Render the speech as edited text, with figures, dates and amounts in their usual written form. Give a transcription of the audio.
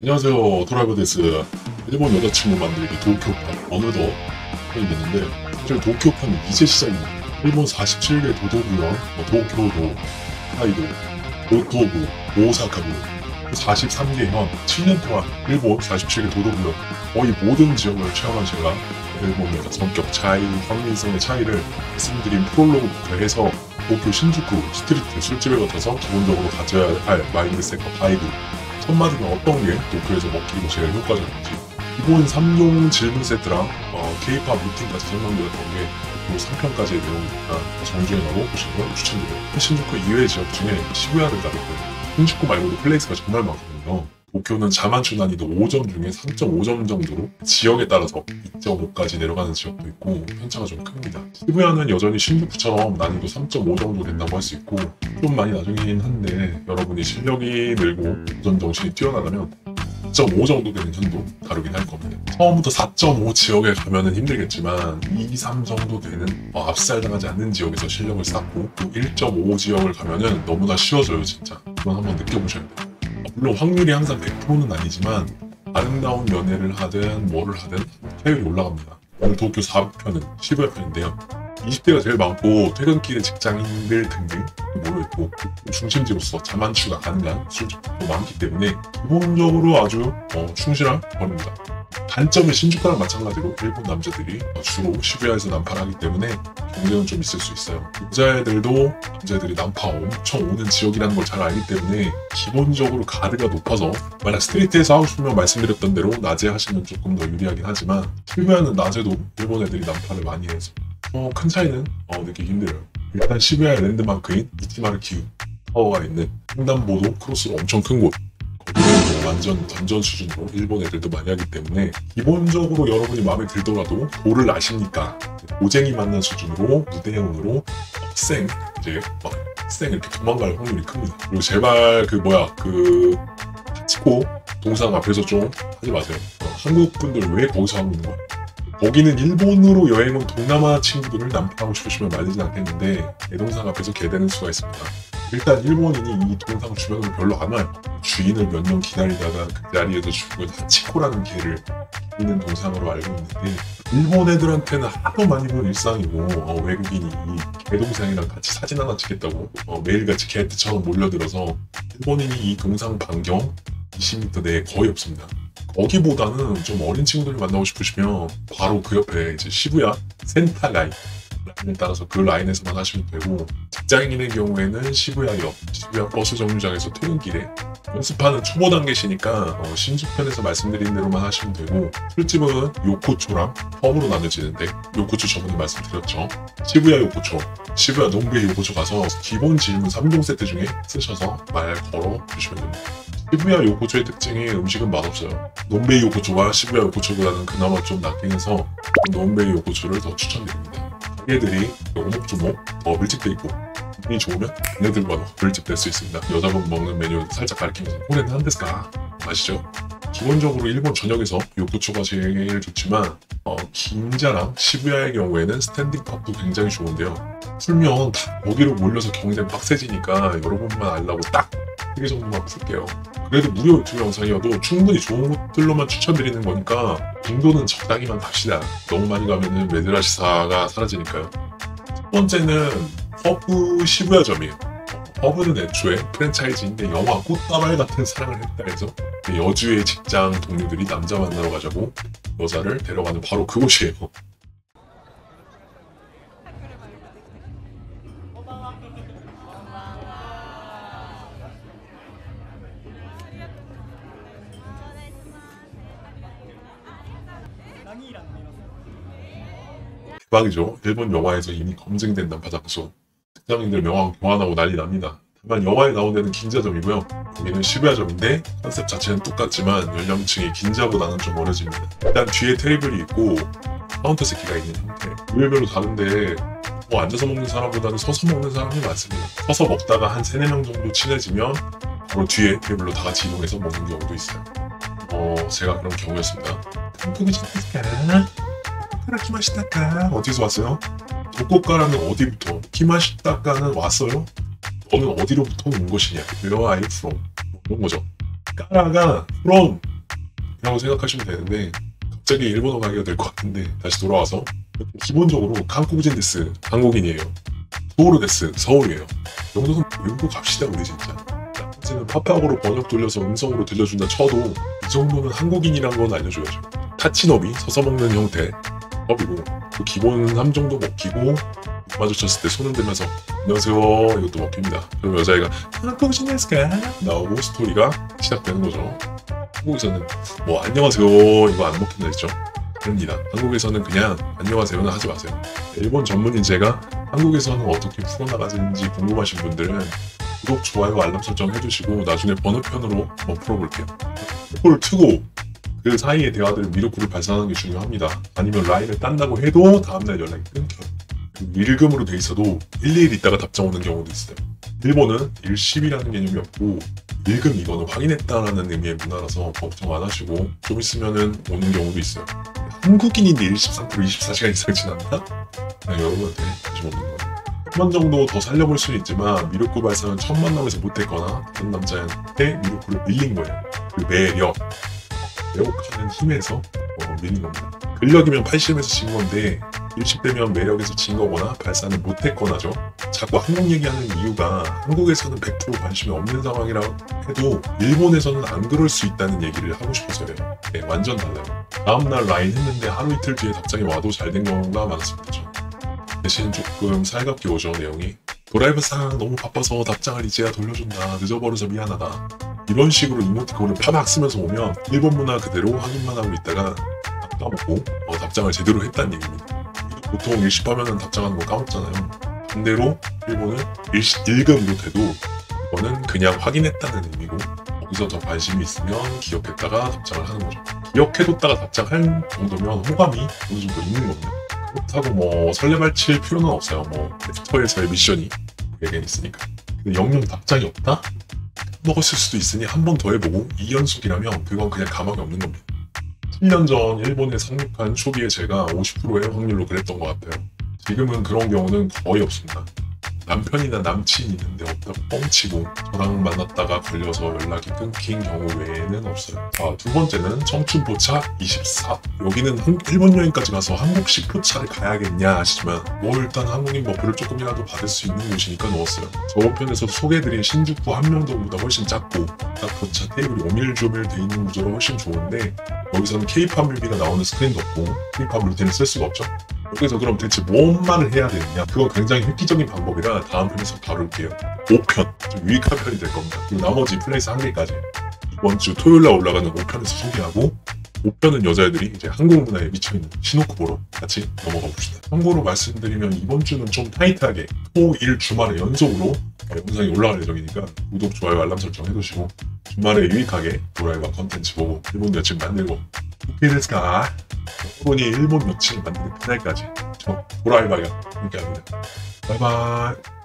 안녕하세요, 도라이버 데스. 일본 여자친구 만들기 도쿄판 어느덧 편이 됐는데, 사실 도쿄판은 이제 시작입니다. 일본 47개 도도구역, 도쿄도, 홋카이도, 요토부, 오사카부, 43개 현, 7년 동안 일본 47개 도도구역 거의 모든 지역을 체험한 제가 일본의 성격 차이, 현민성의 차이를 말씀드린 프롤로그부터 해서 도쿄 신주쿠 스트리트 술집에 같아서 기본적으로 가져야 할 마인드셋과 바이브, 첫마디가 어떤 게 도쿄에서 먹히고 제일 효과적인지, 기본 3종 질문 세트랑 K-팝 루틴까지 설명드렸던 게 도쿄 3편까지의 내용이니까 정주행하고 보시는 걸 추천드려요. 신주쿠 이외의 지역 중에 시부야를 가봤고요. 신주쿠 말고도 플레이스가 정말 많거든요. 도쿄는 자만추 난이도 5점 중에 3.5점 정도로 지역에 따라서 2.5까지 내려가는 지역도 있고 편차가 좀 큽니다. 시부야는 여전히 신주쿠처럼 난이도 3.5 정도 된다고 할 수 있고 좀 많이 나중이긴 한데 여러분이 실력이 늘고 도전 정신이 뛰어나다면 4.5 정도 되는 현도 다루긴 할 겁니다. 처음부터 4.5 지역에 가면은 힘들겠지만 2, 3 정도 되는 압살당하지 않는 지역에서 실력을 쌓고 1.5 지역을 가면은 너무나 쉬워져요 진짜. 그건 한번 느껴보셔야 돼요. 물론 확률이 항상 100%는 아니지만 아름다운 연애를 하든 뭐를 하든 타율이 올라갑니다. 오늘 도쿄 4편은 시부야 편인데요. 20대가 제일 많고 퇴근길에 직장인들 등등 모여있고 중심지로서 자만추가 가능한 술집도 많기 때문에 기본적으로 아주 충실한 번입니다. 단점은 신주쿠랑 마찬가지로 일본 남자들이 주로 시부야에서 난파를 하기 때문에 경쟁은 좀 있을 수 있어요. 여자애들도 남자애들이 난파 엄청 오는 지역이라는 걸 잘 알기 때문에 기본적으로 가드가 높아서 만약 스트리트에서 하고 싶으면 말씀드렸던 대로 낮에 하시면 조금 더 유리하긴 하지만 시부야는 낮에도 일본 애들이 난파를 많이 해서 큰 차이는 느끼기 힘들어요. 일단 시부야의 랜드마크인 이치마르키우 타워가 있는 횡단보도 크로스로 엄청 큰 곳, 거기는 완전 던전 수준으로 일본 애들도 많이 하기 때문에 기본적으로 여러분이 마음에 들더라도 도를 아시니까 고쟁이 맞는 수준으로 무대형으로 이제 이렇게 도망갈 확률이 큽니다. 그리고 제발 하치코 동상 앞에서 좀 하지 마세요. 한국 분들 왜 거기서 하고 있는 거야? 거기는 일본으로 여행 온 동남아 친구들을 난파하고 싶으시면 말리진 않겠는데 내 동상 앞에서 개되는 수가 있습니다. 일단 일본인이 이 동상 주변으로 별로 안 와요. 주인을 몇 년 기다리다가 그 자리에서 죽은 하치코라는 개를 있는 동상으로 알고 있는데 일본 애들한테는 하도 많이 본 일상이고 외국인이 개 동상이랑 같이 사진 하나 찍겠다고 매일같이 개떼처럼 몰려들어서 일본인이 이 동상 반경 20m 내에 거의 없습니다. 거기보다는 좀 어린 친구들을 만나고 싶으시면 바로 그 옆에 이제 시부야 센타 라인을 따라서 그 라인에서만 하시면 되고, 직장인의 경우에는 시부야역, 시부야 버스 정류장에서 퇴근길에 연습하는 초보 단계시니까 신주편에서 말씀드린 대로만 하시면 되고, 술집은 요코초랑 펍으로 나눠지는데 요코초 저번에 말씀드렸죠. 시부야 요코초, 시부야 농베이 요코초 가서 기본 질문 3종 세트 중에 쓰셔서 말 걸어 주시면 됩니다. 시부야 요코초의 특징이 음식은 맛없어요. 논베이 요코초가 시부야 요코초보다는 그나마 좀 낫긴 해서 논베이 요코초를 더 추천드립니다. 가게들이 오목조목 밀집돼 있고 운이 좋으면 얘네들과도 밀집될 수 있습니다. 여자분 먹는 메뉴 살짝 가리키면서 코레는 한데스까 아시죠? 기본적으로 일본 전역에서 요코초가 제일 좋지만 긴자랑 시부야의 경우에는 스탠딩 펍도 굉장히 좋은데요. 풀면 다 거기로 몰려서 경쟁 빡세지니까 여러분만 알라고 딱 3개 정도만 풀게요. 그래도 무료 유튜브 영상이어도 충분히 좋은 것들로만 추천드리는 거니까 빈도는 적당히만 갑시다. 너무 많이 가면은 메드라시사가 사라지니까요. 첫 번째는 허브 시부야점이에요. 허브는 애초에 프랜차이즈인데 영화 꽃다발 같은 사랑을 했다 해서 여주의 직장 동료들이 남자 만나러 가자고 여자를 데려가는 바로 그곳이에요. 대박이죠. 일본 영화에서 이미 검증된 난파 장소. 직장인들 명함 교환하고 난리 납니다. 다만 영화에 나온 데는 긴자점이고요. 여기는 시부야점인데 컨셉 자체는 똑같지만 연령층이 긴자보다는 좀 어려집니다. 일단 뒤에 테이블이 있고 카운터席가 있는 형태. 요일별로 다른데 앉아서 먹는 사람보다는 서서 먹는 사람이 많습니다. 서서 먹다가 한 3, 4명 정도 친해지면 바로 뒤에 테이블로 다 같이 이동해서 먹는 경우도 있어요. 제가 그런 경우였습니다. 한국이 좋았을까? 키마시타카 어디서 왔어요? 도코카라는 어디부터? 키마시타카는 왔어요? 너는 어디로부터 온 것이냐? Where are you from? 이런 거죠. 까라가 from 여행이라고 생각하시면 되는데 갑자기 일본어 가기가 될 것 같은데 다시 돌아와서 기본적으로 한국인 데스 한국인이에요. 서울 데스 서울이에요. 이 정도는 외우고 갑시다 우리 진짜. 이제는 팝팝으로 번역 돌려서 음성으로 들려준다 쳐도 이 정도는 한국인이란 건 알려줘야죠. 타치너비 서서 먹는 형태 법이고 그 기본 함 정도 먹히고 마주쳤을 때 손 흔들면서 안녕하세요 이것도 먹힙니다. 그럼 여자애가 한국인 데스까 나오고 스토리가 시작되는 거죠. 한국에서는 뭐 안녕하세요 이거 안 먹힌다 했죠. 아닙니다. 한국에서는 그냥 안녕하세요는 하지 마세요. 일본 전문인 제가 한국에서는 어떻게 풀어나가는지 궁금하신 분들은 구독, 좋아요, 알람 설정 해주시고 나중에 번호편으로 한번 풀어볼게요. 콜 트고 그 사이의 대화들은 미루코를 발산하는 게 중요합니다. 아니면 라인을 딴다고 해도 다음날 연락이 끊겨요. 일금으로 돼 있어도 1, 2일 있다가 답장 오는 경우도 있어요. 일본은 일십이라는 개념이 없고 일금 이거는 확인했다라는 의미의 문화라서 걱정 안 하시고 좀 있으면은 오는 경우도 있어요. 한국인인데 일십 상태로 24시간 이상 지났나? 여러분한테 관심 없는 거예요. 한 번 정도 더 살려볼 수는 있지만 미루코 발산은 첫 만남에서 못했거나 다른 남자한테 미루코를 밀린 거예요. 그 매력, 매혹하는 힘에서 밀린 겁니다. 근력이면 80에서 진 건데 60대면 매력에서 진 거거나 발산을 못했거나죠. 자꾸 한국 얘기하는 이유가 한국에서는 100% 관심이 없는 상황이라 해도 일본에서는 안 그럴 수 있다는 얘기를 하고 싶어서요. 네, 완전 달라요. 다음날 라인 했는데 하루 이틀 뒤에 답장이 와도 잘 된 경우가 많았습니다. 대신 조금 살갑게 오죠 내용이. 도라이브상 너무 바빠서 답장을 이제야 돌려준다. 늦어버려서 미안하다. 이런 식으로 이모티콘을 파막 쓰면서 오면 일본 문화 그대로 확인만 하고 있다가 까먹고 답장을 제대로 했다는 얘기입니다. 보통 일십하면은 답장하는 거 까먹잖아요. 반대로 일본은 일금으로 돼도 이거는 그냥 확인했다는 의미고 거기서 더 관심이 있으면 기억했다가 답장을 하는 거죠. 기억해뒀다가 답장할 정도면 호감이 어느 정도 있는 겁니다. 그렇다고 뭐 설레발칠 필요는 없어요. 뭐 애프터에서의 미션이 얘기는 있으니까. 근데 영영 답장이 없다? 먹었을 수도 있으니 한 번 더 해보고 2연속이라면 그건 그냥 가망이 없는 겁니다. 7년 전 일본에 상륙한 초기에 제가 50%의 확률로 그랬던 것 같아요. 지금은 그런 경우는 거의 없습니다. 남편이나 남친이 있는데 없다고 뻥치고 저랑 만났다가 걸려서 연락이 끊긴 경우 외에는 없어요. 두 번째는 청춘 포차 24. 여기는 일본 여행까지 가서 한국식 포차를 가야겠냐 하시지만 일단 한국인 머플을 조금이라도 받을 수 있는 곳이니까 넣었어요. 저번 편에서 소개해드린 신주쿠 한명동보다 훨씬 작고 딱 포차 테이블이 오밀조밀 돼 있는 구조로 훨씬 좋은데 여기서는 K-팝 뮤비가 나오는 스크린도 없고 K-팝 루틴을 쓸 수가 없죠. 여기서 그럼 대체 뭔 말을 해야 되느냐? 그건 굉장히 획기적인 방법이라 다음 편에서 다룰게요. 5편, 좀 유익한 편이 될 겁니다. 그리고 나머지 플레이스 1개까지 이번 주 토요일날 올라가는 5편에서 소개하고 5편은 여자애들이 이제 한국 문화에 미쳐있는 신호쿠 보러 같이 넘어가 봅시다. 참고로 말씀드리면 이번 주는 좀 타이트하게 토, 일, 주말에 연속으로 영상이 올라갈 예정이니까 구독, 좋아요, 알람 설정 해두시고 주말에 유익하게 도라이바 컨텐츠 보고 일본 여친 만들고 오케이 데스까? 일본이 일본 여친을 만드는 그날까지 저 도라이바가 함께합니다. 바이바이.